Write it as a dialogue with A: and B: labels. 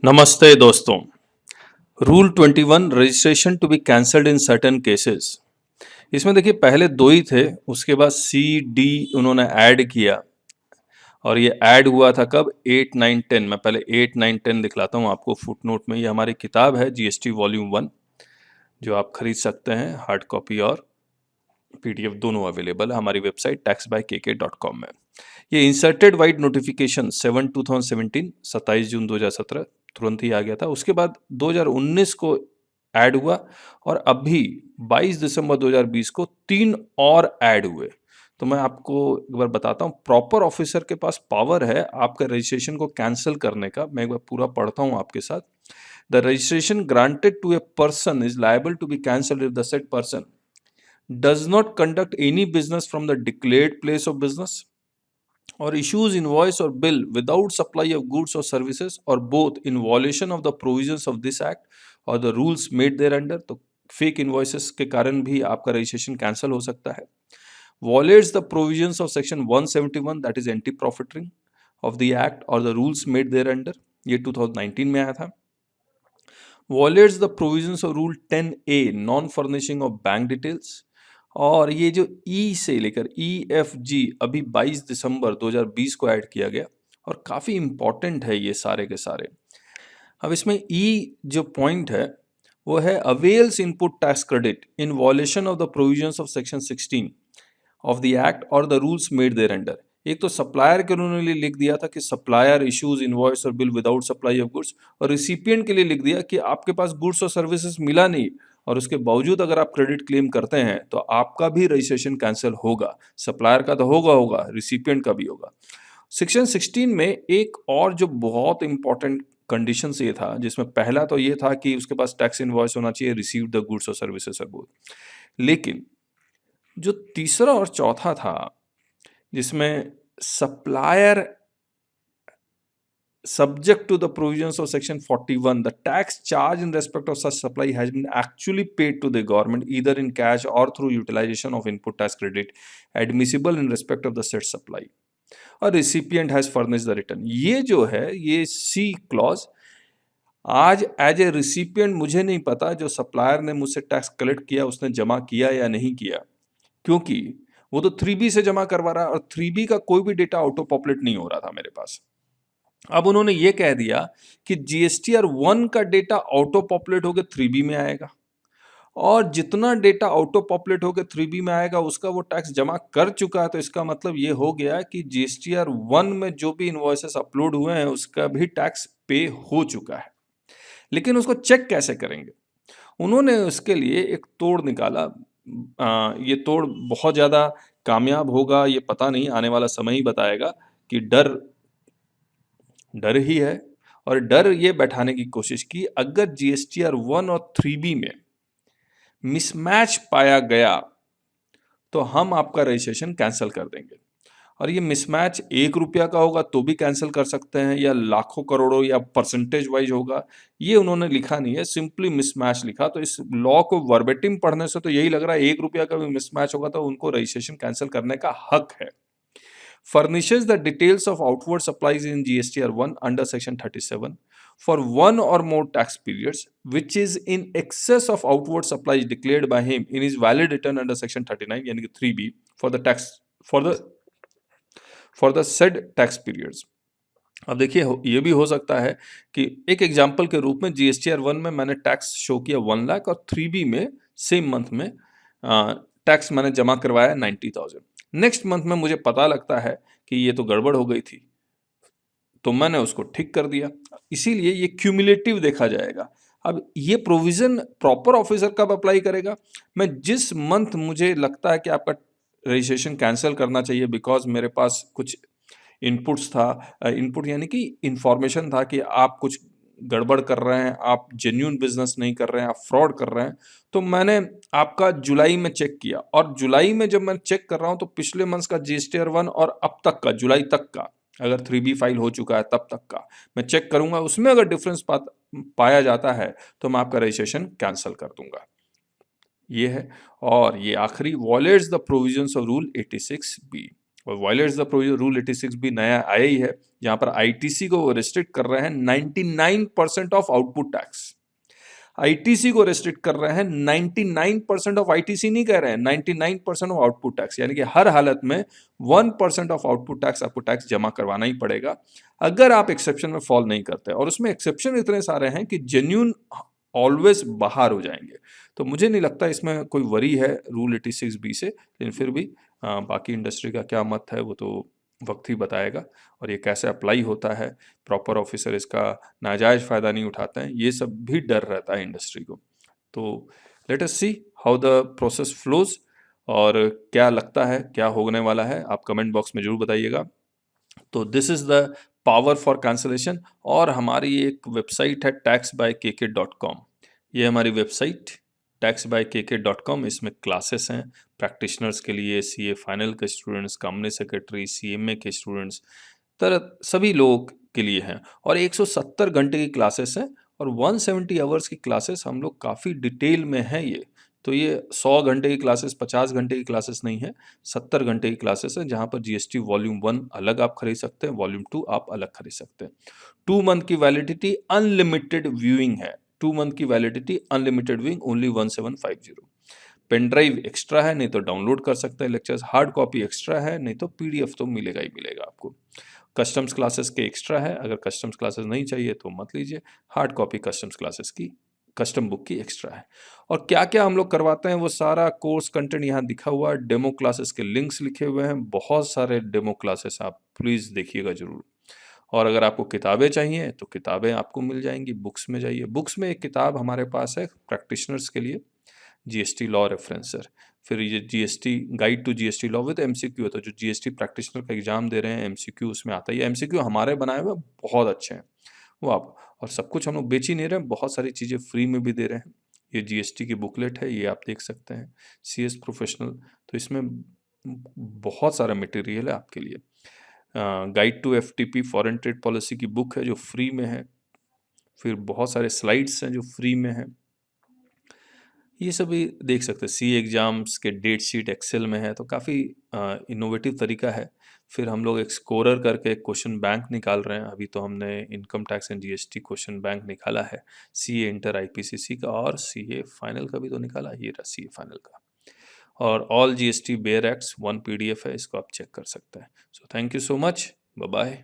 A: नमस्ते दोस्तों। Rule 21 registration to be cancelled in certain cases. इसमें देखिए पहले दो ही थे, उसके बाद सी डी उन्होंने ऐड किया और ये ऐड हुआ था कब 8, 9, 10। मैं पहले 8, 9, 10 दिखलाता हूँ आपको फुटनोट में। ये हमारी किताब है जीएसटी वॉल्यूम 1 जो आप खरीद सकते हैं, हार्ड कॉपी और पीडीएफ दोनों अवेलेबल है हमारी वेबसाइट taxbykk.com में। ये इंसर्टेड वाइड नोटिफिकेशन 7/2017 27 जून 2017 तुरंत ही आ गया था। उसके बाद 2019 को ऐड हुआ और अभी 22 दिसंबर 2020 को 3 और ऐड हुए। तो मैं आपको एक बार बताता हूँ, प्रॉपर ऑफिसर के पास पावर है आपका रजिस्ट्रेशन को कैंसिल करने का। मैं एक बार पूरा पढ़ता हूँ आपके साथ। The registration granted to a person is liable to be cancelled if the said person does not conduct any business from the declared place of business or issues invoice or bill without supply of goods or services or both in violation of the provisions of this act or the rules made thereunder। तो fake invoices के कारण भी आपका registration cancel हो सकता है। violates the provisions of section 171 that is anti profiteering of the act or the rules made thereunder, ये 2019 में आया था। violates the provisions of rule 10A non furnishing of bank details। और ये जो ई से लेकर EFG अभी 22 दिसंबर 2020 को ऐड किया गया और काफ़ी इंपॉर्टेंट है ये सारे के सारे। अब इसमें ई जो पॉइंट है वो है avails input tax credit in violation of the provisions of section 16 of the act और the rules made thereunder. एक तो सप्लायर के उन्होंने लिख दिया था कि सप्लायर इश्यूज इनवॉइस और bill without supply of goods, और रिसिपिएंट के लिए लिख दिया कि आपके पास गुड्स और सर्विसेज मिला नहीं और उसके बावजूद अगर आप क्रेडिट क्लेम करते हैं तो आपका भी रजिस्ट्रेशन कैंसिल होगा। सप्लायर का तो होगा, रिसिपिएंट का भी होगा। सेक्शन 16 में एक और जो बहुत इंपॉर्टेंट कंडीशन ये था, जिसमें पहला तो ये था कि उसके पास टैक्स इनवॉइस होना चाहिए, रिसीव द गुड्स और सर्विसेज आर बोथ। लेकिन जो तीसरा और चौथा था जिसमें supplier subject to the provisions of section 41 the tax charge in respect of such supply has been actually paid to the government either in cash or through utilization of input tax credit admissible in respect of the said supply और recipient has furnished the return। ये जो है ये सी clause आज as a recipient मुझे नहीं पता जो सप्लायर ने मुझसे टैक्स कलेक्ट किया उसने जमा किया या नहीं किया, क्योंकि वो तो 3B से जमा करवा रहा है और 3B का कोई भी डेटा ऑटो पॉपुलेट नहीं हो रहा था मेरे पास। अब उन्होंने ये कह दिया कि जीएसटीआर 1 का डेटा ऑटो पॉपुलेट होकर 3B में आएगा और जितना डेटा ऑटो पॉपुलेट होकर 3B में आएगा उसका वो टैक्स जमा कर चुका है। तो इसका मतलब ये हो गया कि जीएसटीआर 1 में जो भी इनवॉइसेस अपलोड हुए हैं उसका भी टैक्स पे हो चुका है। लेकिन उसको चेक कैसे करेंगे? उन्होंने उसके लिए एक तोड़ निकाला। ये तोड़ बहुत ज़्यादा कामयाब होगा ये पता नहीं, आने वाला समय ही बताएगा कि डर डर ही है। और डर ये बैठाने की कोशिश की अगर जीएसटीआर 1 और 3B में मिसमैच पाया गया तो हम आपका रजिस्ट्रेशन कैंसिल कर देंगे। और ये मिसमैच 1 रुपया का होगा तो भी कैंसिल कर सकते हैं या लाखों करोड़ों या परसेंटेज वाइज होगा, ये उन्होंने लिखा नहीं है, सिंपली मिसमैच लिखा। तो इस लॉ को वर्बेटिम पढ़ने से तो यही लग रहा है 1 रुपया का भी मिसमैच होगा तो उनको रजिस्ट्रेशन कैंसिल करने का हक है। furnishes the details of outward supplies in GSTR 1 under section 37 for one or more tax periods which is in excess of outward supplies declared by him in his valid return under section 39 यानी कि 3B for the tax for the said tax periods। अब देखिए ये भी हो सकता है कि एक एग्जांपल के रूप में जीएसटीआर 1 में मैंने टैक्स शो किया 1 लाख और 3B में सेम मंथ में टैक्स मैंने जमा करवाया 90,000। नेक्स्ट मंथ में मुझे पता लगता है कि ये तो गड़बड़ हो गई थी तो मैंने उसको ठीक कर दिया, इसीलिए ये क्यूमुलेटिव देखा जाएगा। अब ये प्रोविजन प्रॉपर ऑफिसर कब अप्लाई करेगा? मैं जिस मंथ मुझे लगता है कि आपका रजिस्ट्रेशन कैंसिल करना चाहिए बिकॉज मेरे पास कुछ इनपुट्स था, इनपुट यानी कि इंफॉर्मेशन था कि आप कुछ गड़बड़ कर रहे हैं, आप जेन्युइन बिजनेस नहीं कर रहे हैं, आप फ्रॉड कर रहे हैं, तो मैंने आपका जुलाई में चेक किया और जुलाई में जब मैं चेक कर रहा हूं तो पिछले मंथ का जीएसटीआर 1 और अब तक का जुलाई तक का अगर 3B फाइल हो चुका है तब तक का मैं चेक करूंगा, उसमें अगर डिफरेंस पाया जाता है तो मैं आपका रजिस्ट्रेशन कैंसिल कर दूंगा। ये है। और ये आखिरी wallets the provisions of rule 86B। और वायलेट्स द प्रोविजन रूल 86 भी नया आया ही है, जहां पर आईटीसी को रिस्ट्रिक्ट कर रहे हैं 99% ऑफ आउटपुट टैक्स। आईटीसी को रेस्ट्रिक्ट कर रहे हैं, 99% ऑफ आईटीसी नहीं कह रहे हैं, 99% ऑफ आउटपुट टैक्स, यानी कि हर हालत में 1% ऑफ आउटपुट टैक्स आपको टैक्स जमा करवाना ही पड़ेगा अगर आप एक्सेप्शन में फॉल नहीं करते। और उसमें एक्सेप्शन इतने सारे हैं कि जेन्यून ऑलवेज बाहर हो जाएंगे। तो मुझे नहीं लगता इसमें कोई वरी है रूल 86B से, लेकिन फिर भी बाकी इंडस्ट्री का क्या मत है वो तो वक्त ही बताएगा, और ये कैसे अप्लाई होता है, प्रॉपर ऑफिसर इसका नाजायज फ़ायदा नहीं उठाते हैं, ये सब भी डर रहता है इंडस्ट्री को। तो let us see how the process flows, और क्या लगता है क्या होने वाला है, आप कमेंट बॉक्स में जरूर बताइएगा। तो this is the power for cancellation, और हमारी एक वेबसाइट है taxbykk.com। ये हमारी वेबसाइट taxbykk.com, इसमें क्लासेस हैं प्रैक्टिशनर्स के लिए, सीए फाइनल के स्टूडेंट्स, कंपनी सेक्रेटरी, सीएमए के स्टूडेंट्स, तरह सभी लोगों के लिए हैं। और 170 घंटे की क्लासेस हैं, और 170 आवर्स की क्लासेस हम लोग काफ़ी डिटेल में हैं ये। तो ये 100 घंटे की क्लासेस, 50 घंटे की क्लासेस नहीं है, 70 घंटे की क्लासेस है, जहाँ पर जीएसटी वॉल्यूम 1 अलग आप खरीद सकते हैं, वॉल्यूम 2 आप अलग खरीद सकते हैं। 2 मंथ की वैलिडिटी, अनलिमिटेड व्यूइंग है। 2 मंथ की validity, unlimited viewing, only 1750। Pen drive extra है, नहीं तो डाउनलोड कर सकते हैं लेक्चर्स। हार्ड कॉपी एक्स्ट्रा है, नहीं तो पीडीएफ तो मिलेगा ही मिलेगा आपको। कस्टम्स क्लासेस के एक्स्ट्रा है, अगर कस्टम्स क्लासेस नहीं चाहिए तो मत लीजिए। हार्ड कॉपी कस्टम्स क्लासेस की, कस्टम बुक की एक्स्ट्रा है। और क्या क्या हम लोग करवाते हैं वो सारा कोर्स कंटेंट यहाँ दिखा हुआ है, डेमो क्लासेस के लिंक्स लिखे हुए हैं, बहुत सारे डेमो क्लासेस, आप प्लीज़ देखिएगा जरूर। और अगर आपको किताबें चाहिए तो किताबें आपको मिल जाएंगी, बुक्स में जाइए। बुक्स में एक किताब हमारे पास है प्रैक्टिशनर्स के लिए, जीएसटी लॉ रेफरेंसर। फिर ये GST guide to GST law with MCQ है, तो जो जीएसटी प्रैक्टिशनर का एग्जाम दे रहे हैं एमसीक्यू उसमें आता है। ये एमसीक्यू हमारे बनाए हुए बहुत अच्छे हैं वो आप, और सब कुछ हम लोग बेच ही नहीं रहे हैं, बहुत सारी चीज़ें फ्री में भी दे रहे हैं। ये जीएसटी की बुकलेट है, ये आप देख सकते हैं, सीएस प्रोफेशनल, तो इसमें बहुत सारा मटेरियल है आपके लिए। Guide to FTP foreign trade policy की बुक है जो फ्री में है। फिर बहुत सारे स्लाइड्स हैं जो फ्री में है, ये सभी देख सकते हैं। सी एग्ज़ाम्स के डेट शीट एक्सेल में है, तो काफ़ी इनोवेटिव तरीका है। फिर हम लोग एक स्कोरर करके एक क्वेश्चन बैंक निकाल रहे हैं, अभी तो हमने income tax and GST question bank निकाला है, सीए इंटर आईपीसीसी का, और सीए फाइनल का भी तो निकाला, ये रहा सीए फाइनल का। और all GST bare acts 1 PDF है, इसको आप चेक कर सकते हैं। So thank you so much, bye bye.